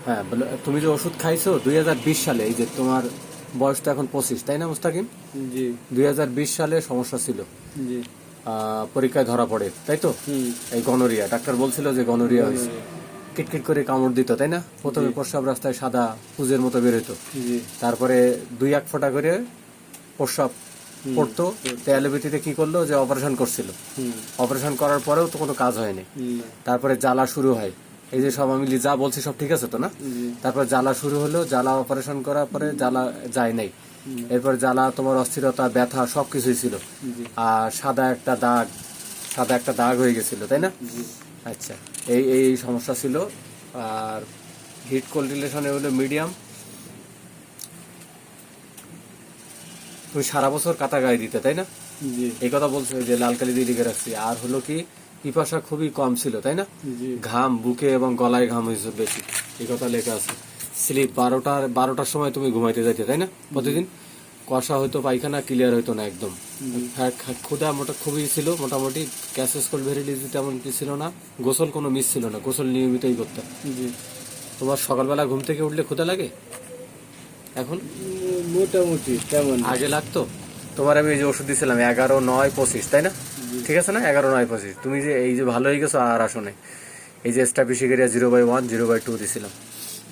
হ্যাঁ তুমি যে ওষুধ খাইছো 2020 সালে, এই যে তোমার বয়স তো এখন 25, তাই না মুস্তাকিম? জি। 2020 সালে সমস্যা ছিল, জি। পরীক্ষায় ধরা পড়ে, তাই তো? এই গনোরিয়া, ডাক্তার বলছিল যে গনোরিয়া হয়েছে। কিটকিট করে কামড় দিত, তাই না? প্রথমে প্রস্রাব রাস্তায় সাদা পুজের মতো বেরোতো, তারপরে 2-1 ফোঁটা করে প্রস্রাব পড়তো। অ্যালোপ্যাথিতে কি করলো, যে অপারেশন করছিল, অপারেশন করার পরেও তো কোনো কাজ হয়নি। তারপরে জ্বালা শুরু হয়, এই যে সব আমি যা বলছি সব ঠিক আছে তো না? তারপর জ্বালা শুরু হলো, জ্বালা অপারেশন করার পরে জ্বালা যায় নাই, এরপর জ্বালা তোমার অস্থিরতা ব্যথা সবকিছুই ছিল, আর সাদা একটা দাগ হয়ে গেছিল, তাই না? আচ্ছা, এই এই সমস্যা ছিল। আর হিট কোল্ড রিলেশনে হলো মিডিয়াম। তুমি সারা বছর কাঁথা গায়ে দিতে, তাই না? এই কথা বলছো, যে লাল কালি দিয়ে লিখে রাখছি। আর হলো কি, পিপাসা খুবই কম ছিল, তাই না? ঘাম বুকে এবং গলায় ঘাম হয়েছে বেশি, এই কথা লেখা আছে। স্লিপ 12টার সময় তুমি ঘুমাইতে যাইতে, তাই না? প্রতিদিন কষা হইতো, পায়খানা ক্লিয়ার হইতো না একদম। ক্ষুধা খুবই ছিল মোটামুটি। ক্যাসেস কোল্ড ভেরিডিটি তেমন কি ছিল না। গোসল কোনো মিস ছিল না, গোসল নিয়মিতই করতে। তোমার সকালবেলা ঘুম থেকে উঠলে ক্ষুধা লাগে এখন? মোটামুটি তেমন আগে লাগতো। তোমার আমি এই যে ওষুধ দিয়েছিলাম 11-9-25, তাই না? ঠিক আছে না? 11-9-25 তুমি যে এই যে ভালো হয়ে গেছো আর আসো নাই। এই যে স্টাফিশিগেরিয়া 0/1 0/2 দিছিলাম।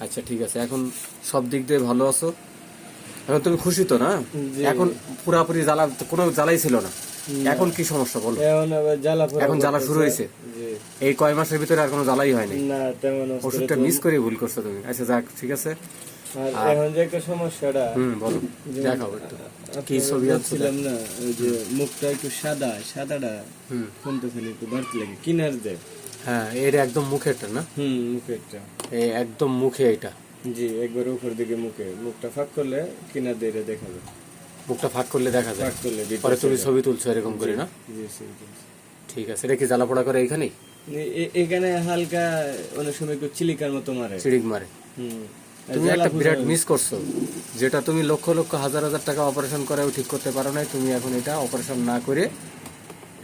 আচ্ছা ঠিক আছে, এখন সব দিক দিয়ে ভালো আছো। এখন তুমি খুশি তো না? এখন পুরাপুরি জ্বালা, কোনো জ্বালাই ছিল না। এখন কি সমস্যা বলো? এখন জ্বালা শুরু হয়েছে। এই কয় মাসের ভিতরে আর কোনো জ্বালাই হয়নি। ওষুধটা মিস করে ভুল করছো তুমি। আচ্ছা যাক, ঠিক আছে। এখন যে একটা সমস্যাটা, বলো, দেখাও একটু কি ছবি আনছিলাম না, ওই যে মুখটা একটু সাদাটা কোনটা ফেলে একটু বাড়তি লাগে কিনার দে। হ্যাঁ, এর একদম মুখেরটা না? মুখেরটা, এই একদম মুখে এটা। জি, একবার উপর দিকে মুখটা ফাঁক করলে কিনার দিয়ে দেখা যায়। মুখটা ফাঁক করলে দেখা যায়, ফাঁক করলে পরে তুমি ছবি তুলছো এরকম করে না? জি। ঠিক আছে, এটা কি জ্বালা পোড়া করে এখানেই? এখানে হালকা অনেক সময় একটু চিলিকার মতো মারে, চিড়িক মারে। তুমি একটা বিরাট মিস করছো, যেটা তুমি লক্ষ লক্ষ হাজার হাজার টাকা অপারেশন করেও ঠিক করতে পারো নাই। তুমি এখন এটা অপারেশন না করে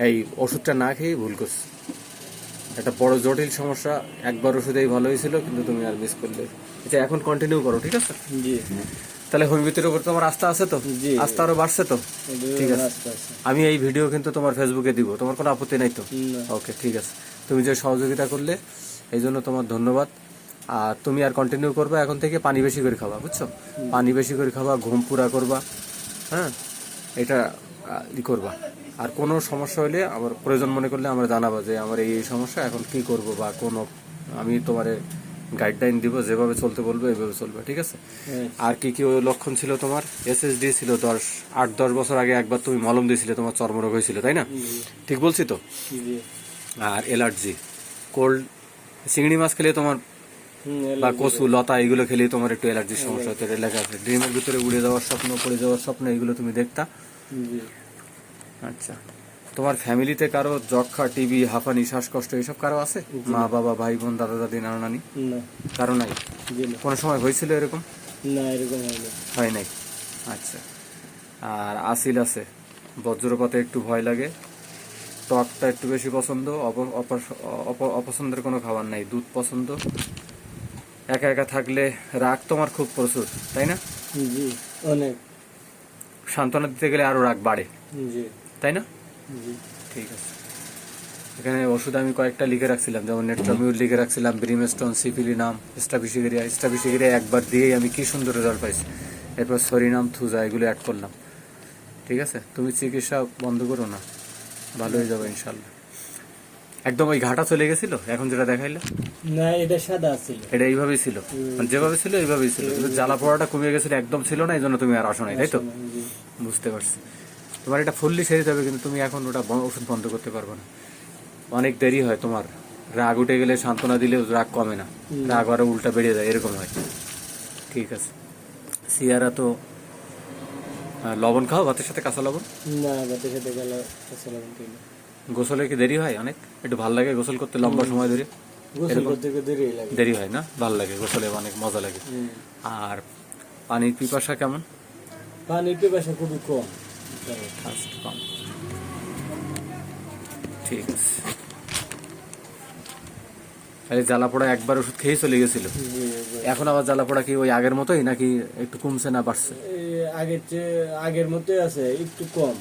এই ওষুধটা না খেয়ে ভুল করছো। একটা বড় জটিল সমস্যা, একবার ওষুধেই ভালো হয়েছিল, কিন্তু তুমি আর মিস করলে। এটা এখন কন্টিনিউ করো, ঠিক আছে? জি। তাহলে হোমিওপ্যাথির উপর তোমার আস্থা আছে তো? আস্থা আরো বাড়ছে তো? ঠিক আছে, আমি এই ভিডিও কিন্তু তোমার ফেসবুকে দিব, তোমার কোনো আপত্তি নাই তো? ওকে, ঠিক আছে। তুমি যে সহযোগিতা করলে এই জন্য তোমার ধন্যবাদ। আর তুমি আর কন্টিনিউ করবা, এখন থেকে পানি বেশি করে খাবা, বুঝছো? পানি বেশি করে খাবা, ঘুম পুরা করবা, হ্যাঁ, এটা করবা। আর কোনো সমস্যা হলে আমার প্রয়োজন মনে করলে আমরা জানাবো, যে আমার এই সমস্যা, এখন কি করব, বা কোনো আমি তোমারে গাইডলাইন দিব, যেভাবে চলতে বলবো এইভাবে চলবে, ঠিক আছে? আর কি কি লক্ষণ ছিল তোমার? SSD ছিল 8-10 বছর আগে একবার তুমি মলম দিয়েছিলে, তোমার চর্মরোগ হয়েছিল, তাই না? ঠিক বলছি তো? আর অ্যালার্জি, কোল্ড, চিংড়ি মাছ খেলে তোমার, বা কচু লতা এগুলো খেলে তোমার একটু অ্যালার্জির সমস্যা হতে লেখা আছে। ড্রিমের ভিতরে উড়ে যাওয়ার স্বপ্ন, পড়ে যাওয়ার স্বপ্ন, এগুলো তুমি দেখতা? আচ্ছা, তোমার ফ্যামিলিতে কারো যক্ষা, টিবি, হাঁপানি, শ্বাসকষ্ট এসব কারো আছে? মা বাবা, ভাই বোন, দাদা দাদি, নানা নানি কারো নাই? কোনো সময় হয়েছিল এরকম? না, এরকম হয় নাই। আচ্ছা, আর আসিল আছে, বজ্রপাতে একটু ভয় লাগে, টকটা একটু বেশি পছন্দ, অপছন্দের কোনো খাবার নাই, দুধ পছন্দ, একা একা থাকলে রাগ তোমার খুব প্রচুর, তাই না? জি, অনেক। সান্ত্বনা দিতে গেলে আরো রাগ বাড়ে, জি, তাই না? ঠিক আছে, এখানে ওষুধ আমি কয়েকটা লিখে রাখছিলাম, যেমন নেট্রামিউল লিখে রাখছিলাম, ব্রিমেস্টন, সিফিলিনাম, স্টাফিশিগেরিয়া একবার দিয়েই আমি কি সুন্দর রেজাল্ট পাইছি। এরপর সরিনাম, থুজা এগুলো অ্যাড করলাম, ঠিক আছে? তুমি চিকিৎসা বন্ধ করো না, ভালো হয়ে যাবে ইনশাল্লাহ। একদম ওই ঘাটা চলে গেছিল এখন যেটা দেখাইলে? না, এটা সাদা ছিল, এটা এইভাবেই ছিল, মানে যেভাবে ছিল এইভাবেই ছিল, কিন্তু জ্বালা পোড়াটা কমে গেছিল, একদম ছিল না, এই জন্য তুমি আর আসো নাই, তাই তো? বুঝতে পারছি। তোমার এটা ফুললি সেরে যাবে, কিন্তু তুমি এখন ওটা ওষুধ বন্ধ করতে পারবে না, অনেক দেরি হয়। তোমার রাগ উঠে গেলে সান্ত্বনা দিলেও রাগ কমে না, রাগ আরো উল্টা বেড়ে যায়, এরকম হয়। ঠিক আছে, সিয়ারা তো লবণ খাও ভাতের সাথে, কাঁচা লবণ? না, ভাতের সাথে কাঁচা লবণ খাই না। গোসলে কি দেরি হয় অনেক? একটু ভাল লাগে গোসল করতে লম্বা সময় ধরে? দেরি হয় না? ভাল লাগে গোসলে, অনেক মজা লাগে। আর পানির পিপাসা কেমন? পানির পিপাসা খুবই কম। ঠিক আছে। এই জ্বালাপোড়া একবার ওষুধ খেয়েই চলে গেছিল, এখন আবার জ্বালাপোড়া কি ওই আগের মতোই নাকি একটু কমছে না বাড়ছে? আগের চেয়ে আগের মতোই আছে, একটু কম।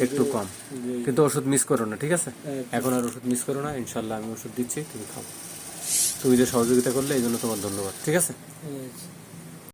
একটু কম, কিন্তু ওষুধ মিস করো না, ঠিক আছে? এখন আর ওষুধ মিস করো না, ইনশাল্লাহ আমি ওষুধ দিচ্ছি, তুমি খাও। তুমি যে সহযোগিতা করলে এই জন্য তোমার ধন্যবাদ, ঠিক আছে?